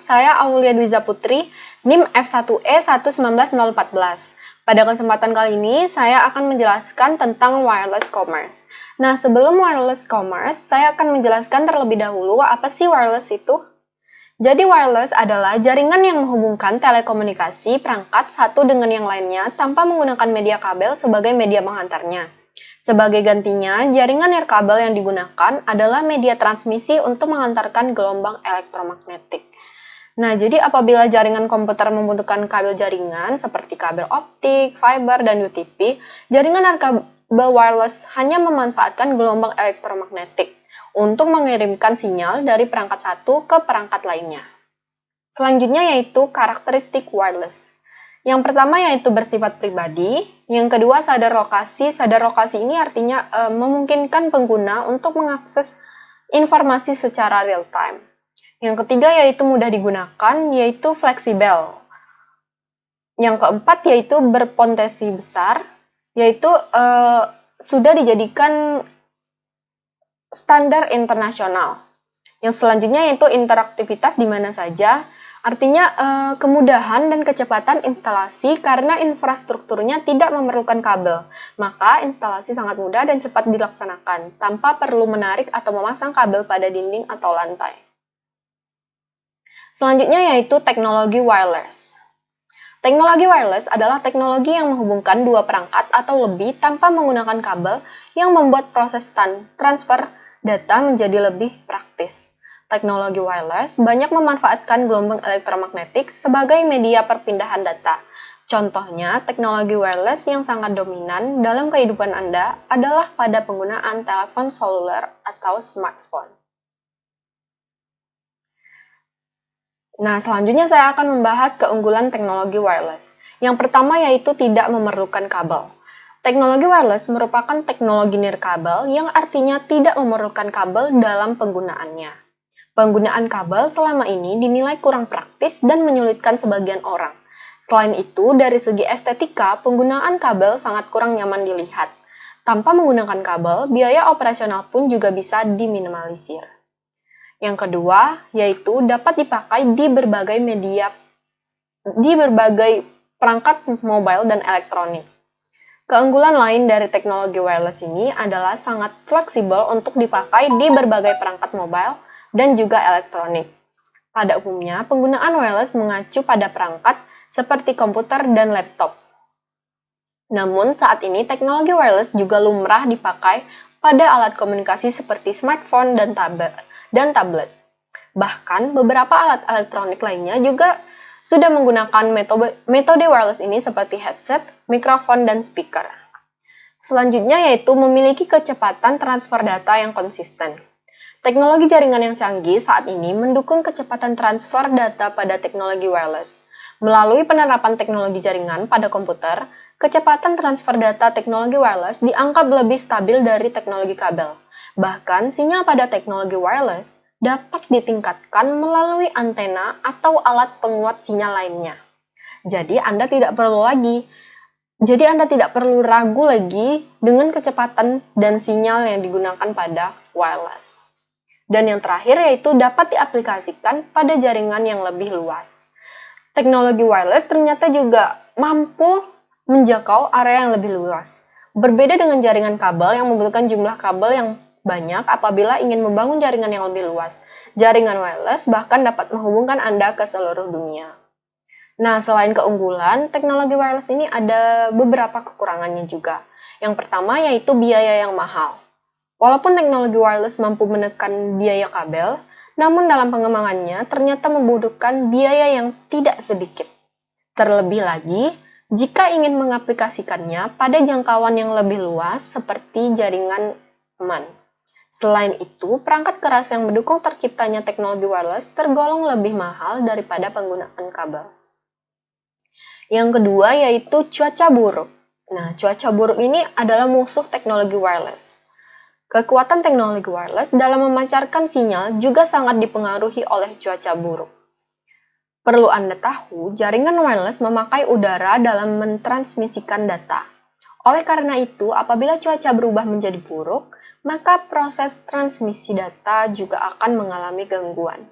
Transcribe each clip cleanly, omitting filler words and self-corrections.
saya Aulia Dwiza Putri, NIM F1E19014. Pada kesempatan kali ini, saya akan menjelaskan tentang wireless commerce. Nah, sebelum wireless commerce, saya akan menjelaskan terlebih dahulu apa sih wireless itu. Jadi wireless adalah jaringan yang menghubungkan telekomunikasi perangkat satu dengan yang lainnya tanpa menggunakan media kabel sebagai media penghantarnya. Sebagai gantinya, jaringan nirkabel yang digunakan adalah media transmisi untuk mengantarkan gelombang elektromagnetik. Nah, jadi apabila jaringan komputer membutuhkan kabel jaringan seperti kabel optik, fiber, dan UTP, jaringan nirkabel wireless hanya memanfaatkan gelombang elektromagnetik untuk mengirimkan sinyal dari perangkat satu ke perangkat lainnya. Selanjutnya yaitu karakteristik wireless. Yang pertama yaitu bersifat pribadi, yang kedua sadar lokasi. Sadar lokasi ini artinya memungkinkan pengguna untuk mengakses informasi secara real time. Yang ketiga yaitu mudah digunakan, yaitu fleksibel. Yang keempat yaitu berpotensi besar, yaitu sudah dijadikan standar internasional. Yang selanjutnya yaitu interaktivitas di mana saja, artinya kemudahan dan kecepatan instalasi karena infrastrukturnya tidak memerlukan kabel. Maka instalasi sangat mudah dan cepat dilaksanakan, tanpa perlu menarik atau memasang kabel pada dinding atau lantai. Selanjutnya yaitu teknologi wireless. Teknologi wireless adalah teknologi yang menghubungkan dua perangkat atau lebih tanpa menggunakan kabel yang membuat proses transfer data menjadi lebih praktis. Teknologi wireless banyak memanfaatkan gelombang elektromagnetik sebagai media perpindahan data. Contohnya, teknologi wireless yang sangat dominan dalam kehidupan Anda adalah pada penggunaan telepon seluler atau smartphone. Nah, selanjutnya saya akan membahas keunggulan teknologi wireless. Yang pertama yaitu tidak memerlukan kabel. Teknologi wireless merupakan teknologi nirkabel yang artinya tidak memerlukan kabel dalam penggunaannya. Penggunaan kabel selama ini dinilai kurang praktis dan menyulitkan sebagian orang. Selain itu, dari segi estetika, penggunaan kabel sangat kurang nyaman dilihat. Tanpa menggunakan kabel, biaya operasional pun juga bisa diminimalisir. Yang kedua, yaitu dapat dipakai di berbagai perangkat mobile dan elektronik. Keunggulan lain dari teknologi wireless ini adalah sangat fleksibel untuk dipakai di berbagai perangkat mobile dan juga elektronik. Pada umumnya, penggunaan wireless mengacu pada perangkat seperti komputer dan laptop. Namun, saat ini teknologi wireless juga lumrah dipakai pada alat komunikasi seperti smartphone dan tablet. Bahkan, beberapa alat elektronik lainnya juga sudah menggunakan metode wireless ini seperti headset, mikrofon, dan speaker. Selanjutnya yaitu memiliki kecepatan transfer data yang konsisten. Teknologi jaringan yang canggih saat ini mendukung kecepatan transfer data pada teknologi wireless. Melalui penerapan teknologi jaringan pada komputer, kecepatan transfer data teknologi wireless dianggap lebih stabil dari teknologi kabel. Bahkan, sinyal pada teknologi wireless dapat ditingkatkan melalui antena atau alat penguat sinyal lainnya. Jadi, Anda tidak perlu ragu lagi dengan kecepatan dan sinyal yang digunakan pada wireless. Dan yang terakhir yaitu dapat diaplikasikan pada jaringan yang lebih luas. Teknologi wireless ternyata juga mampu menjangkau area yang lebih luas. Berbeda dengan jaringan kabel yang membutuhkan jumlah kabel yang banyak apabila ingin membangun jaringan yang lebih luas. Jaringan wireless bahkan dapat menghubungkan Anda ke seluruh dunia. Nah, selain keunggulan, teknologi wireless ini ada beberapa kekurangannya juga. Yang pertama yaitu biaya yang mahal. Walaupun teknologi wireless mampu menekan biaya kabel, namun dalam pengembangannya ternyata membutuhkan biaya yang tidak sedikit. Terlebih lagi, jika ingin mengaplikasikannya pada jangkauan yang lebih luas seperti jaringan MAN. Selain itu, perangkat keras yang mendukung terciptanya teknologi wireless tergolong lebih mahal daripada penggunaan kabel. Yang kedua yaitu cuaca buruk. Nah, cuaca buruk ini adalah musuh teknologi wireless. Kekuatan teknologi wireless dalam memancarkan sinyal juga sangat dipengaruhi oleh cuaca buruk. Perlu Anda tahu, jaringan wireless memakai udara dalam mentransmisikan data. Oleh karena itu, apabila cuaca berubah menjadi buruk, maka proses transmisi data juga akan mengalami gangguan.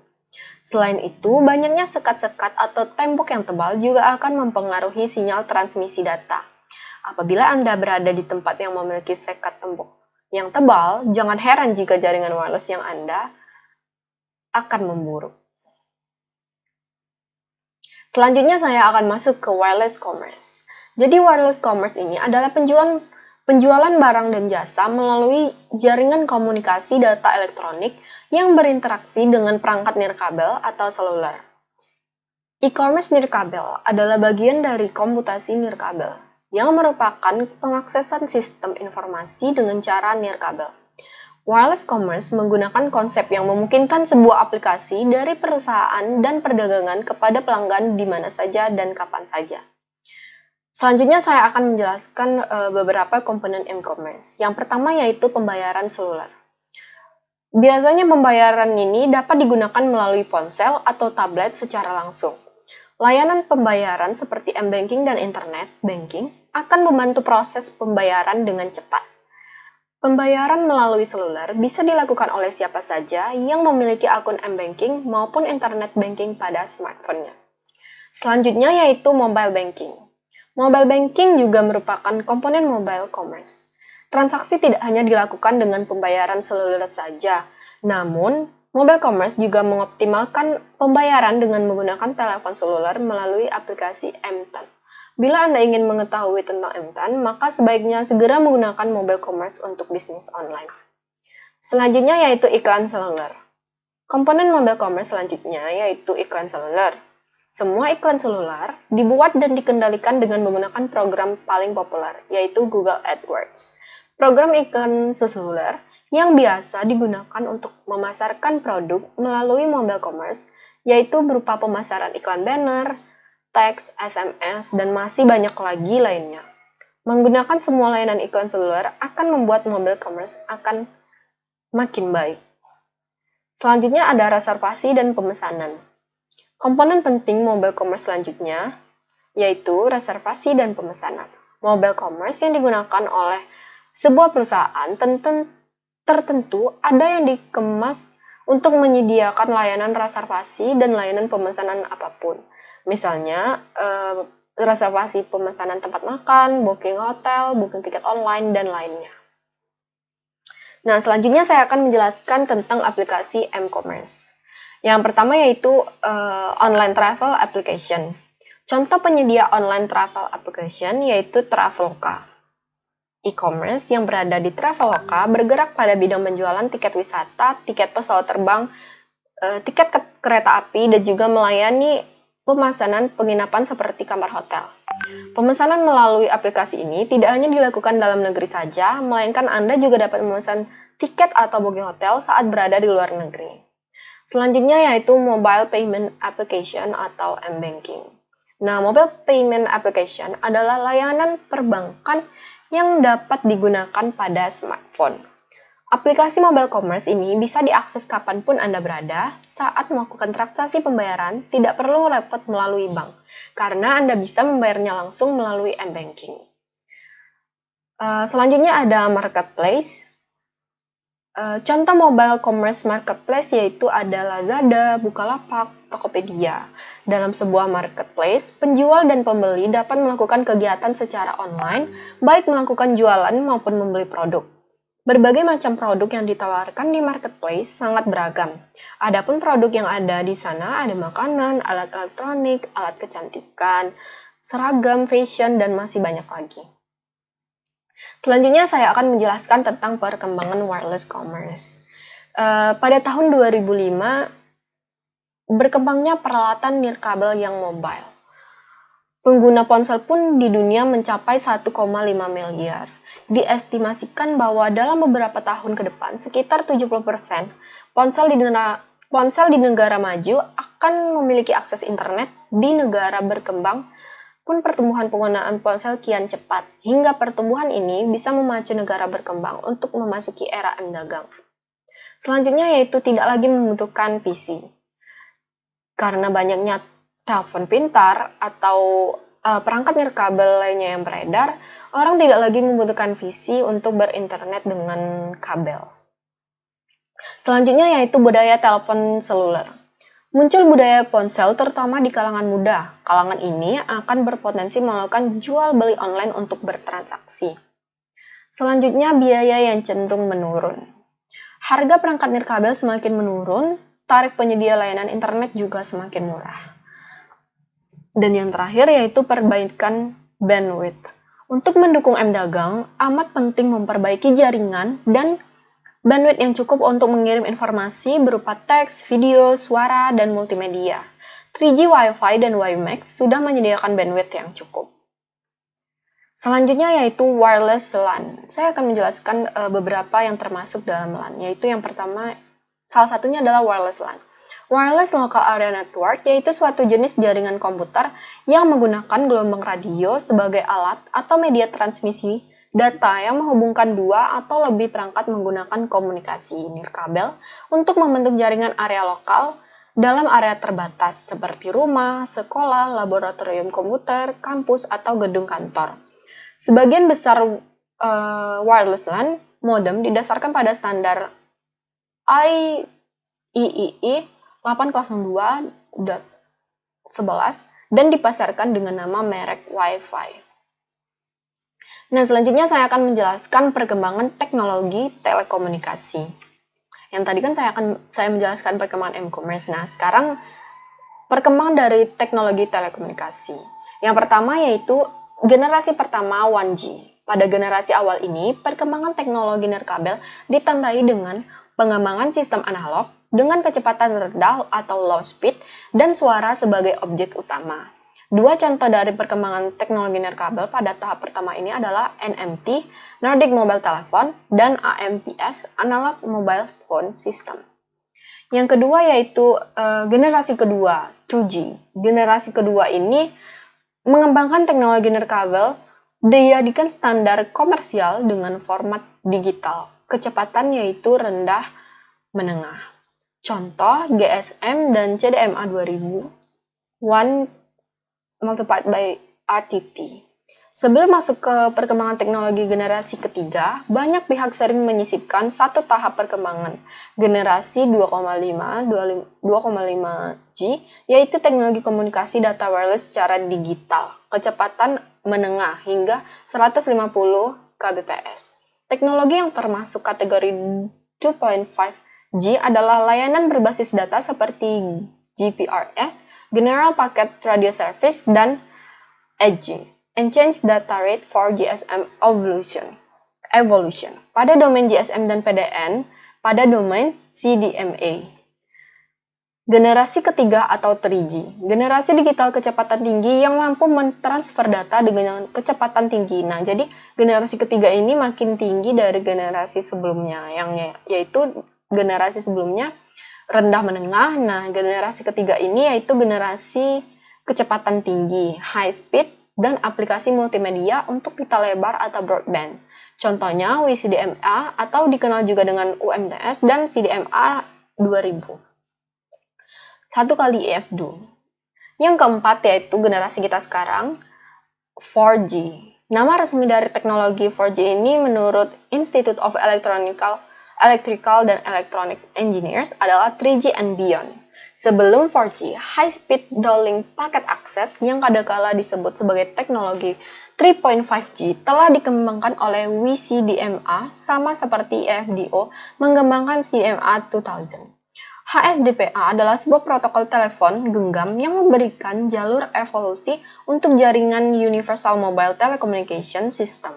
Selain itu, banyaknya sekat-sekat atau tembok yang tebal juga akan mempengaruhi sinyal transmisi data. Apabila Anda berada di tempat yang memiliki sekat tembok yang tebal, jangan heran jika jaringan wireless yang Anda akan memburuk. Selanjutnya saya akan masuk ke wireless commerce. Jadi wireless commerce ini adalah penjualan barang dan jasa melalui jaringan komunikasi data elektronik yang berinteraksi dengan perangkat nirkabel atau seluler. E-commerce nirkabel adalah bagian dari komputasi nirkabel yang merupakan pengaksesan sistem informasi dengan cara nirkabel. Wireless commerce menggunakan konsep yang memungkinkan sebuah aplikasi dari perusahaan dan perdagangan kepada pelanggan di mana saja dan kapan saja. Selanjutnya saya akan menjelaskan beberapa komponen e-commerce. Yang pertama yaitu pembayaran seluler. Biasanya pembayaran ini dapat digunakan melalui ponsel atau tablet secara langsung. Layanan pembayaran seperti m-banking dan internet banking akan membantu proses pembayaran dengan cepat. Pembayaran melalui seluler bisa dilakukan oleh siapa saja yang memiliki akun m-banking maupun internet banking pada smartphone-nya. Selanjutnya yaitu mobile banking. Mobile banking juga merupakan komponen mobile commerce. Transaksi tidak hanya dilakukan dengan pembayaran seluler saja, namun mobile commerce juga mengoptimalkan pembayaran dengan menggunakan telepon seluler melalui aplikasi M-Tan. Bila Anda ingin mengetahui tentang M-Tan, maka sebaiknya segera menggunakan mobile commerce untuk bisnis online. Selanjutnya yaitu iklan seluler. Komponen mobile commerce selanjutnya yaitu iklan seluler. Semua iklan seluler dibuat dan dikendalikan dengan menggunakan program paling populer, yaitu Google AdWords. Program iklan seluler yang biasa digunakan untuk memasarkan produk melalui mobile commerce, yaitu berupa pemasaran iklan banner, teks, SMS, dan masih banyak lagi lainnya. Menggunakan semua layanan iklan seluler akan membuat mobile commerce akan makin baik. Selanjutnya ada reservasi dan pemesanan. Komponen penting mobile commerce selanjutnya yaitu reservasi dan pemesanan. Mobile commerce yang digunakan oleh sebuah perusahaan tertentu ada yang dikemas untuk menyediakan layanan reservasi dan layanan pemesanan apapun. Misalnya, reservasi pemesanan tempat makan, booking hotel, booking tiket online, dan lainnya. Nah, selanjutnya saya akan menjelaskan tentang aplikasi m-commerce. Yang pertama yaitu online travel application. Contoh penyedia online travel application yaitu Traveloka. E-commerce yang berada di Traveloka bergerak pada bidang penjualan tiket wisata, tiket pesawat terbang, tiket kereta api, dan juga melayani pemesanan penginapan seperti kamar hotel. Pemesanan melalui aplikasi ini tidak hanya dilakukan dalam negeri saja, melainkan Anda juga dapat memesan tiket atau booking hotel saat berada di luar negeri. Selanjutnya yaitu Mobile Payment Application atau m-banking. Nah, Mobile Payment Application adalah layanan perbankan yang dapat digunakan pada smartphone. Aplikasi mobile commerce ini bisa diakses kapanpun Anda berada saat melakukan transaksi pembayaran, tidak perlu repot melalui bank, karena Anda bisa membayarnya langsung melalui m-banking. Selanjutnya ada marketplace. Contoh mobile commerce marketplace yaitu ada Lazada, Bukalapak, Tokopedia. Dalam sebuah marketplace, penjual dan pembeli dapat melakukan kegiatan secara online, baik melakukan jualan maupun membeli produk. Berbagai macam produk yang ditawarkan di marketplace sangat beragam. Adapun produk yang ada di sana ada makanan, alat elektronik, alat kecantikan, seragam, fashion, dan masih banyak lagi. Selanjutnya saya akan menjelaskan tentang perkembangan wireless commerce. Pada tahun 2005, berkembangnya peralatan nirkabel yang mobile. Pengguna ponsel pun di dunia mencapai 1,5 miliar. Diestimasikan bahwa dalam beberapa tahun ke depan, sekitar 70% ponsel di negara maju akan memiliki akses internet. Di negara berkembang pun pertumbuhan penggunaan ponsel kian cepat, hingga pertumbuhan ini bisa memacu negara berkembang untuk memasuki era M-dagang. Selanjutnya yaitu tidak lagi membutuhkan PC. Karena banyaknya telepon pintar atau perangkat nirkabel lainnya yang beredar, orang tidak lagi membutuhkan PC untuk berinternet dengan kabel. Selanjutnya yaitu budaya telepon seluler. Muncul budaya ponsel terutama di kalangan muda. Kalangan ini akan berpotensi melakukan jual beli online untuk bertransaksi. Selanjutnya, biaya yang cenderung menurun. Harga perangkat nirkabel semakin menurun, tarif penyedia layanan internet juga semakin murah. Dan yang terakhir yaitu perbaikan bandwidth. Untuk mendukung M-Dagang, amat penting memperbaiki jaringan dan bandwidth yang cukup untuk mengirim informasi berupa teks, video, suara, dan multimedia. 3G Wi-Fi dan WiMAX sudah menyediakan bandwidth yang cukup. Selanjutnya yaitu wireless LAN. Saya akan menjelaskan beberapa yang termasuk dalam LAN, yaitu yang pertama, salah satunya adalah wireless LAN. Wireless Local Area Network yaitu suatu jenis jaringan komputer yang menggunakan gelombang radio sebagai alat atau media transmisi data yang menghubungkan dua atau lebih perangkat menggunakan komunikasi nirkabel untuk membentuk jaringan area lokal dalam area terbatas seperti rumah, sekolah, laboratorium komputer, kampus, atau gedung kantor. Sebagian besar wireless LAN modem didasarkan pada standar IEEE 802.11 dan dipasarkan dengan nama merek Wi-Fi. Nah, selanjutnya saya akan menjelaskan perkembangan teknologi telekomunikasi. Yang tadi kan saya menjelaskan perkembangan e-commerce. Nah, sekarang perkembangan dari teknologi telekomunikasi. Yang pertama yaitu generasi pertama 1G. Pada generasi awal ini, perkembangan teknologi nirkabel ditandai dengan pengembangan sistem analog dengan kecepatan rendah atau low speed dan suara sebagai objek utama. Dua contoh dari perkembangan teknologi nirkabel pada tahap pertama ini adalah NMT, Nordic Mobile Telephone, dan AMPS, Analog Mobile Phone System. Yang kedua yaitu generasi kedua, 2G. Generasi kedua ini mengembangkan teknologi nirkabel dijadikan standar komersial dengan format digital. Kecepatan yaitu rendah menengah. Contoh GSM dan CDMA 2000, 1 multiplied by RTT. Sebelum masuk ke perkembangan teknologi generasi ketiga, banyak pihak sering menyisipkan satu tahap perkembangan, generasi 2,5G, yaitu teknologi komunikasi data wireless secara digital, kecepatan menengah hingga 150 kbps. Teknologi yang termasuk kategori 2.5G adalah layanan berbasis data seperti GPRS, General Packet Radio Service, dan EDGE, Exchange Data Rate for GSM Evolution, pada domain GSM dan PDN, pada domain CDMA. Generasi ketiga atau 3G, generasi digital kecepatan tinggi yang mampu mentransfer data dengan kecepatan tinggi. Nah, jadi generasi ketiga ini makin tinggi dari generasi sebelumnya, yaitu generasi sebelumnya rendah menengah. Nah, generasi ketiga ini yaitu generasi kecepatan tinggi, high speed, dan aplikasi multimedia untuk pita lebar atau broadband. Contohnya WCDMA atau dikenal juga dengan UMTS dan CDMA 2000. 1 kali EF2. Yang keempat yaitu generasi kita sekarang, 4G. Nama resmi dari teknologi 4G ini menurut Institute of Electrical dan Electronics Engineers adalah 3G and beyond. Sebelum 4G, High Speed Downlink Packet Access yang kadangkala disebut sebagai teknologi 3.5G telah dikembangkan oleh WCDMA sama seperti EFDO mengembangkan CDMA 2000. HSDPA adalah sebuah protokol telepon genggam yang memberikan jalur evolusi untuk jaringan Universal Mobile Telecommunication System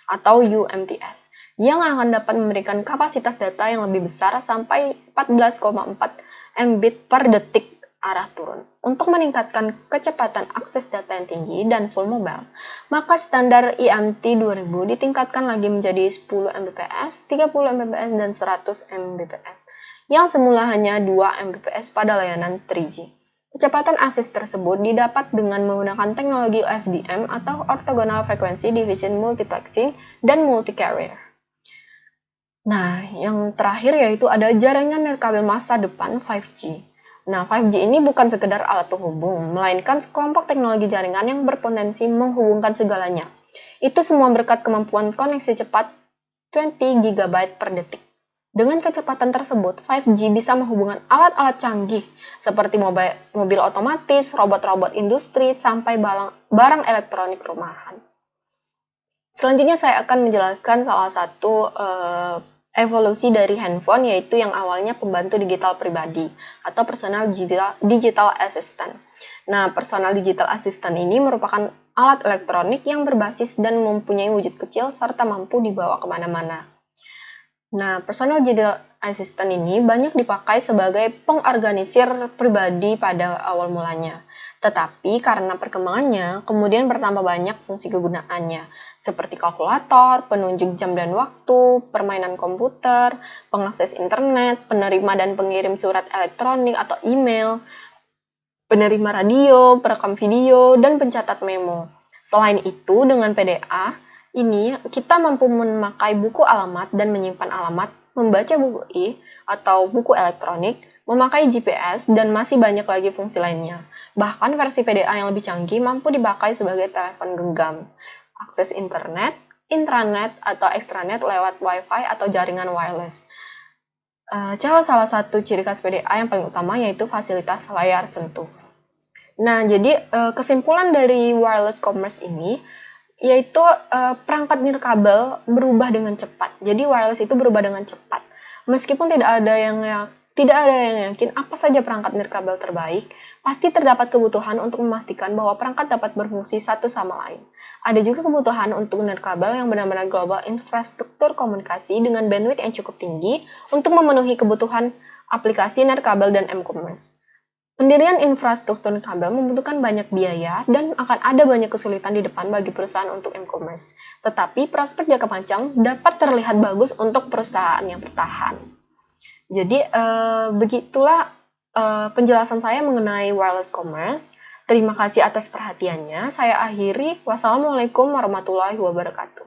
atau UMTS yang akan dapat memberikan kapasitas data yang lebih besar sampai 14,4 Mbit per detik arah turun. Untuk meningkatkan kecepatan akses data yang tinggi dan full mobile, maka standar IMT 2000 ditingkatkan lagi menjadi 10 Mbps, 30 Mbps, dan 100 Mbps. Yang semula hanya 2 Mbps pada layanan 3G. Kecepatan akses tersebut didapat dengan menggunakan teknologi OFDM atau Orthogonal Frequency Division Multiplexing dan Multi-Carrier. Nah, yang terakhir yaitu ada jaringan nirkabel masa depan 5G. Nah, 5G ini bukan sekedar alat penghubung, melainkan sekelompok teknologi jaringan yang berpotensi menghubungkan segalanya. Itu semua berkat kemampuan koneksi cepat 20 GB per detik. Dengan kecepatan tersebut, 5G bisa menghubungkan alat-alat canggih seperti mobil otomatis, robot-robot industri, sampai barang elektronik rumahan. Selanjutnya saya akan menjelaskan salah satu evolusi dari handphone, yaitu yang awalnya pembantu digital pribadi atau personal digital assistant. Nah, personal digital assistant ini merupakan alat elektronik yang berbasis dan mempunyai wujud kecil serta mampu dibawa kemana-mana. Nah, personal digital assistant ini banyak dipakai sebagai pengorganisir pribadi pada awal mulanya. Tetapi karena perkembangannya, kemudian bertambah banyak fungsi kegunaannya, seperti kalkulator, penunjuk jam dan waktu, permainan komputer, pengakses internet, penerima dan pengirim surat elektronik atau email, penerima radio, perekam video, dan pencatat memo. Selain itu, dengan PDA, ini kita mampu memakai buku alamat dan menyimpan alamat, membaca buku atau buku elektronik, memakai GPS, dan masih banyak lagi fungsi lainnya. Bahkan versi PDA yang lebih canggih mampu dipakai sebagai telepon genggam, akses internet, intranet, atau extranet lewat Wi-Fi atau jaringan wireless. Salah satu ciri khas PDA yang paling utama yaitu fasilitas layar sentuh. Nah, jadi kesimpulan dari wireless commerce ini yaitu perangkat nirkabel berubah dengan cepat. Jadi wireless itu berubah dengan cepat. Meskipun tidak ada yang yakin apa saja perangkat nirkabel terbaik, pasti terdapat kebutuhan untuk memastikan bahwa perangkat dapat berfungsi satu sama lain. Ada juga kebutuhan untuk nirkabel yang benar-benar global infrastruktur komunikasi dengan bandwidth yang cukup tinggi untuk memenuhi kebutuhan aplikasi nirkabel dan m-commerce. Pendirian infrastruktur kabel membutuhkan banyak biaya dan akan ada banyak kesulitan di depan bagi perusahaan untuk e-commerce. Tetapi prospek jangka panjang dapat terlihat bagus untuk perusahaan yang bertahan. Jadi begitulah penjelasan saya mengenai wireless commerce. Terima kasih atas perhatiannya. Saya akhiri. Wassalamualaikum warahmatullahi wabarakatuh.